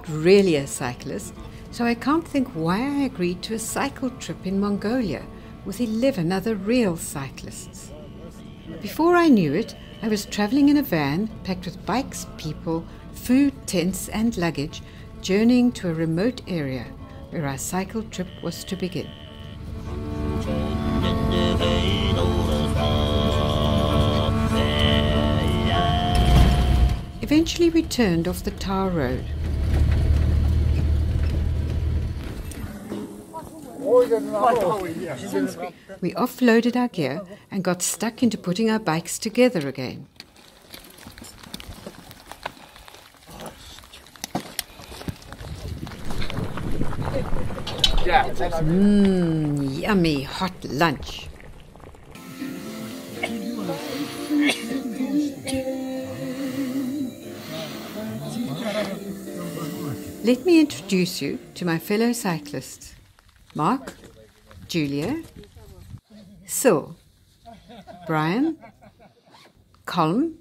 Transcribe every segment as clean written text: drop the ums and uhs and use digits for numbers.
not really a cyclist, so I can't think why I agreed to a cycle trip in Mongolia with 11 other real cyclists. Before I knew it, I was traveling in a van packed with bikes, people, food, tents and luggage, journeying to a remote area where our cycle trip was to begin. Eventually we turned off the tar road. We offloaded our gear and got stuck into putting our bikes together again. Yummy hot lunch. Let me introduce you to my fellow cyclists. Mark, Julia, Sil, Brian, Colm,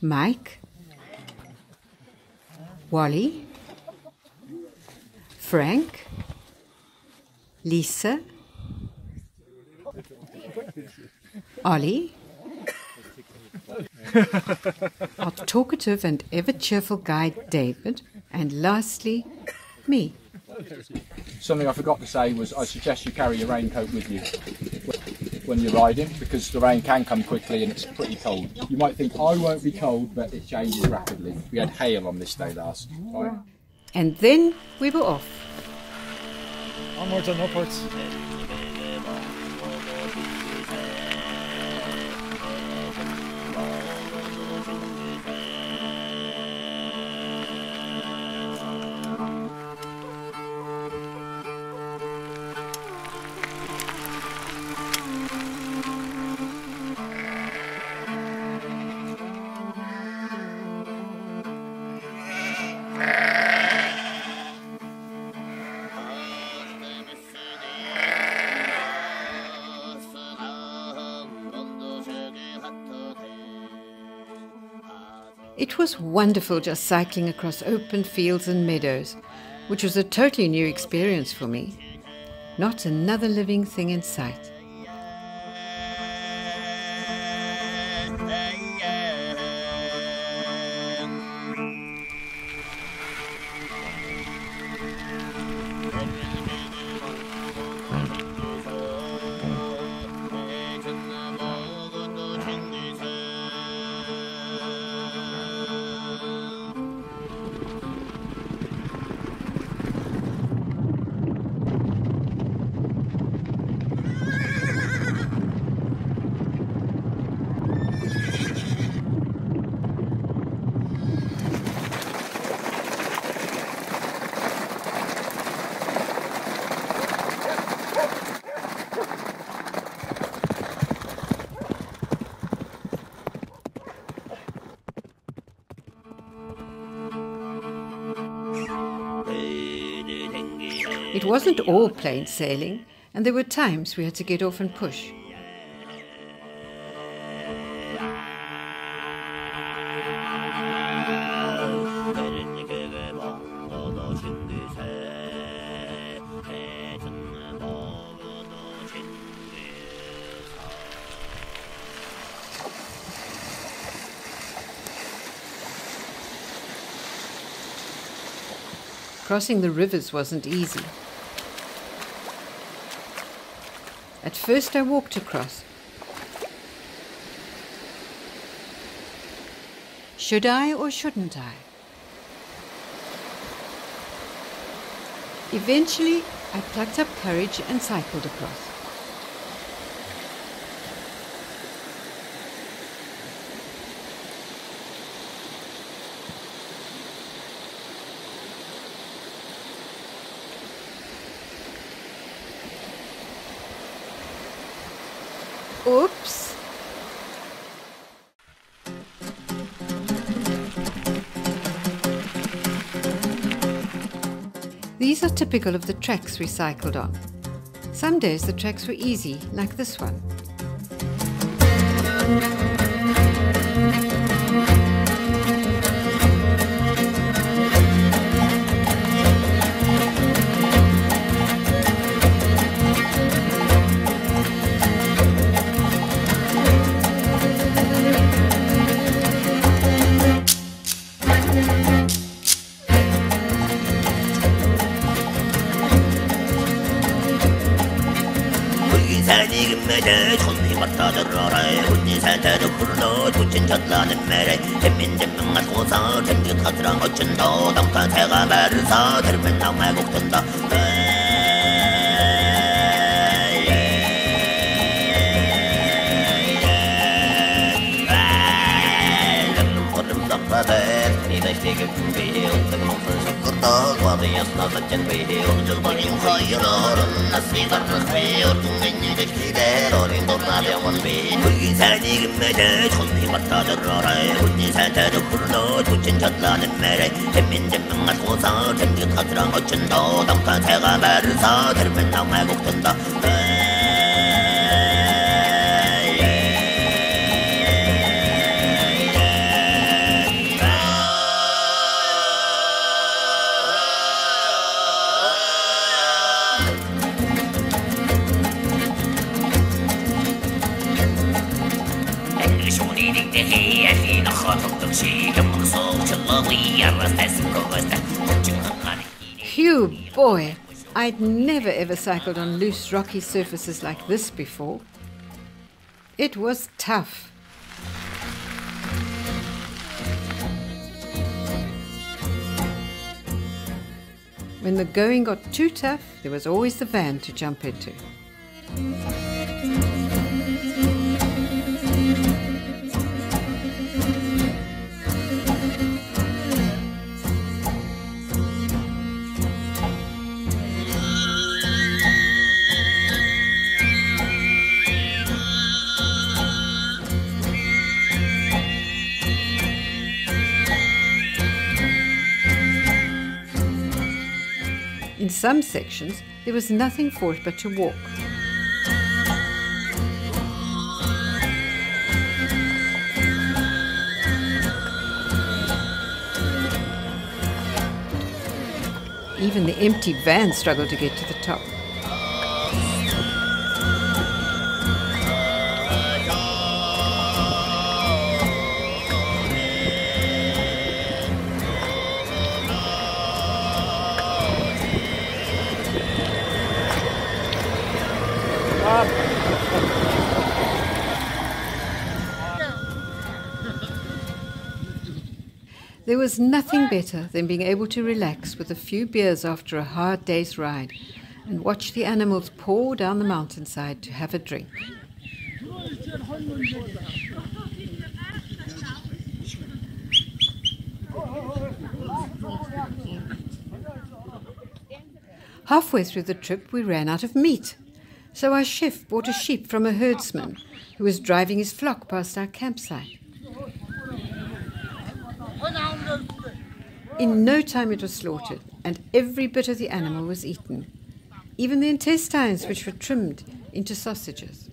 Mike, Wally, Frank, Lisa, Ollie, our talkative and ever-cheerful guide David, and lastly, me. Something I forgot to say was I suggest you carry your raincoat with you when you're riding, because the rain can come quickly and it's pretty cold. You might think I won't be cold, but it changes rapidly. We had hail on this day last. Right? And then we were off. Onwards and upwards. It was wonderful just cycling across open fields and meadows, which was a totally new experience for me. Not another living thing in sight. It wasn't all plain sailing, and there were times we had to get off and push. Crossing the rivers wasn't easy. At first I walked across. Should I or shouldn't I? Eventually I plucked up courage and cycled across. Oops! These are typical of the tracks we cycled on. Some days the tracks were easy, like this one. Phew, boy, I'd never ever cycled on loose rocky surfaces like this before. It was tough. When the going got too tough, there was always the van to jump into. In some sections, there was nothing for it but to walk. Even the empty van struggled to get to the top. There was nothing better than being able to relax with a few beers after a hard day's ride and watch the animals pour down the mountainside to have a drink. Halfway through the trip, we ran out of meat, so our chef bought a sheep from a herdsman who was driving his flock past our campsite. In no time it was slaughtered, and every bit of the animal was eaten, even the intestines, which were trimmed into sausages.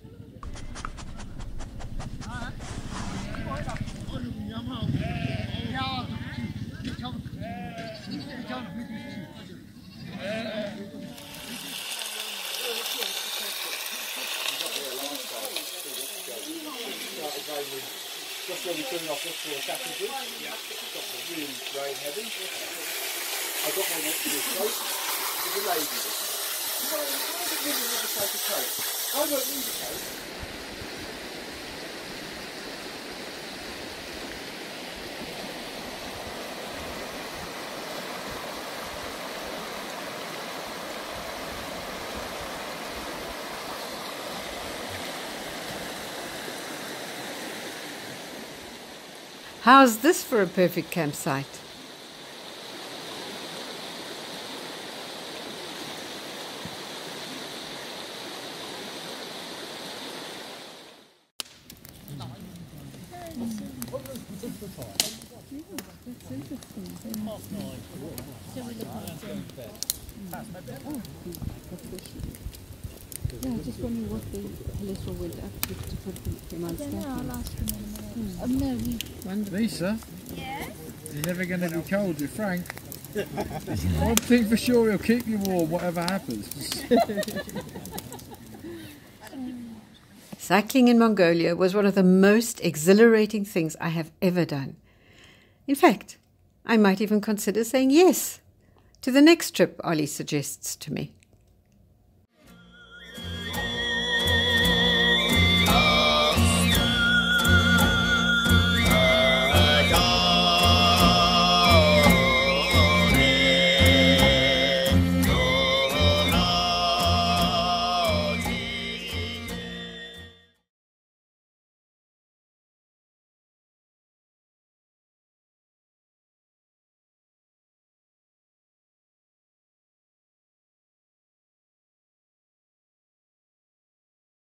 Just where we're turning off this for a second, yeah. Got the really grain heavy. I got my next to this coat. There's a lady with me. She said, "Why does it really need to take a coat? I won't need a coat." How's this for a perfect campsite? Yeah, I just wondering what the cholesterol went up to put them on staff. Lisa? Yes? You're never going to be cold with Frank. One thing for sure, he'll keep you warm whatever happens. Cycling in Mongolia was one of the most exhilarating things I have ever done. In fact, I might even consider saying yes to the next trip Ollie suggests to me.